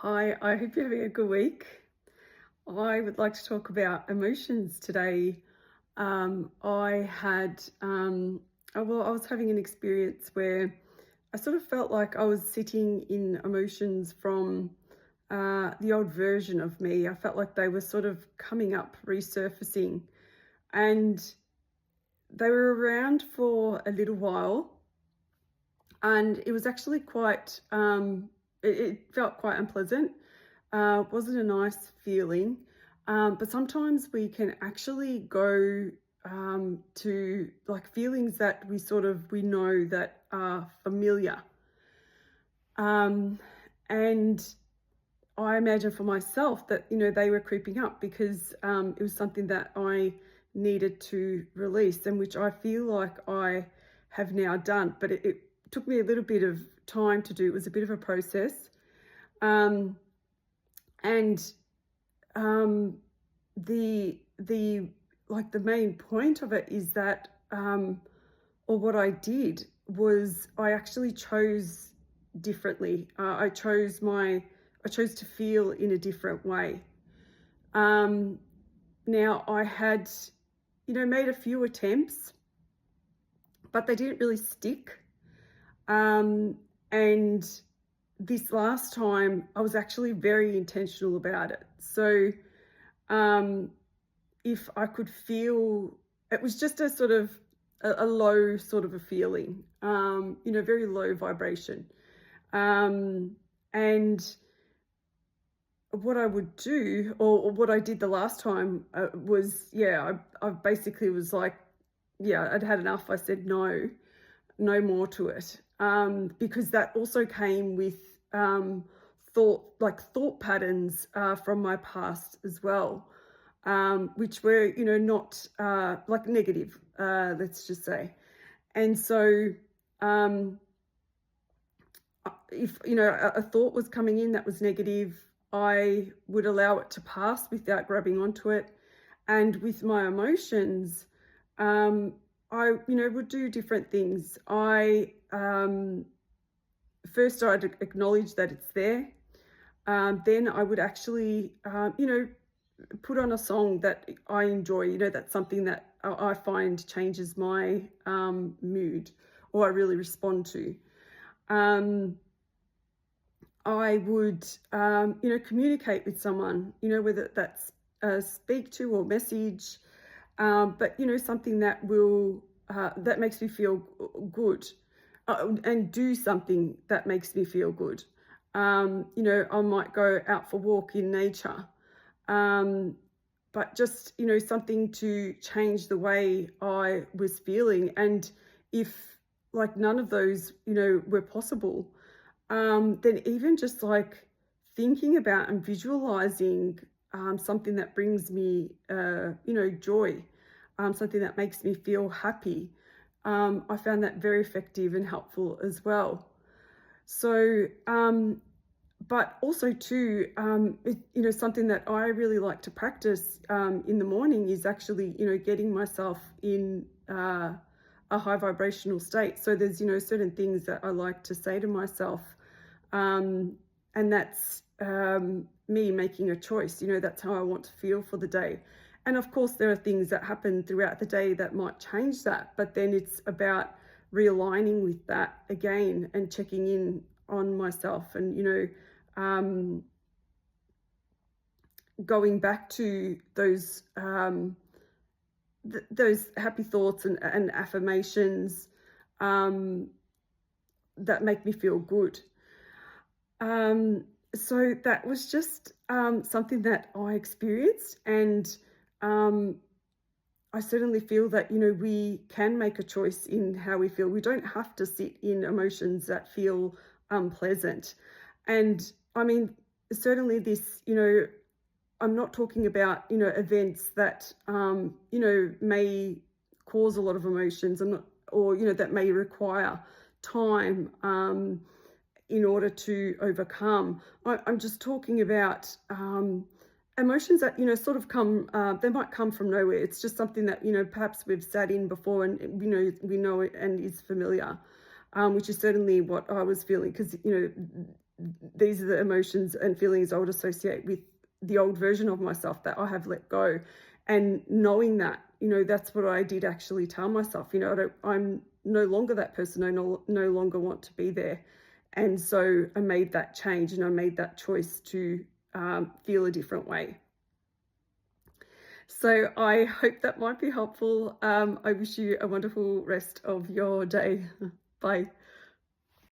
Hi, I hope you're having a good week. I would like to talk about emotions today. I had, I was having an experience where I sort of felt like I was sitting in emotions from the old version of me. I felt like they were sort of coming up, resurfacing, and they were around for a little while. And it was actually quite, it felt quite unpleasant. Wasn't a nice feeling. But sometimes we can actually go to like feelings that we know that are familiar. Um, and I imagine for myself that, they were creeping up because it was something that I needed to release and which I feel like I have now done. But it took me a little bit of time to do. It was a bit of a process. Um, and um, the like the main point of it is that or what I did was I actually chose differently. I chose to feel in a different way. Um, Now I had, made a few attempts, but they didn't really stick. Um, and this last time, I was actually very intentional about it. So, um, if I could feel, it was just a sort of a low sort of a feeling, very low vibration. Um, and what I would do, or what I did the last time, was, I basically was like, yeah, I'd had enough. I said no, no more to it, because that also came with thought patterns from my past as well, which were, not like negative, let's just say. And so, um, if a thought was coming in that was negative, I would allow it to pass without grabbing onto it. And with my emotions, I would do different things. I First I'd acknowledge that it's there. Then I would actually put on a song that I enjoy. That's something that I find changes my mood, or I really respond to. um, I would, communicate with someone, whether that's speak to or message, but, something that that makes me feel good, and do something that makes me feel good. I might go out for a walk in nature, um, but just, something to change the way I was feeling. And if like none of those, were possible, then even just like thinking about and visualizing something that brings me, joy, something that makes me feel happy, I found that very effective and helpful as well. So, but also too, something that I really like to practice in the morning is actually, getting myself in a high vibrational state. So there's, certain things that I like to say to myself, and that's me making a choice. That's how I want to feel for the day. And of course, there are things that happen throughout the day that might change that, but then it's about realigning with that again and checking in on myself, and going back to those happy thoughts and affirmations um, that make me feel good. Um, so that was just something that I experienced, and um, I certainly feel that, we can make a choice in how we feel. We don't have to sit in emotions that feel unpleasant. And I mean, certainly this, I'm not talking about, events that, may cause a lot of emotions. I'm not, or, that may require time in order to overcome. I'm just talking about emotions that, sort of come, they might come from nowhere. It's just something that, perhaps we've sat in before, and, we know it and is familiar, which is certainly what I was feeling, because, these are the emotions and feelings I would associate with the old version of myself that I have let go. And knowing that, that's what I did actually tell myself. I'm no longer that person. I no longer want to be there. And so I made that change, and I made that choice to feel a different way. So I hope that might be helpful. I wish you a wonderful rest of your day. Bye.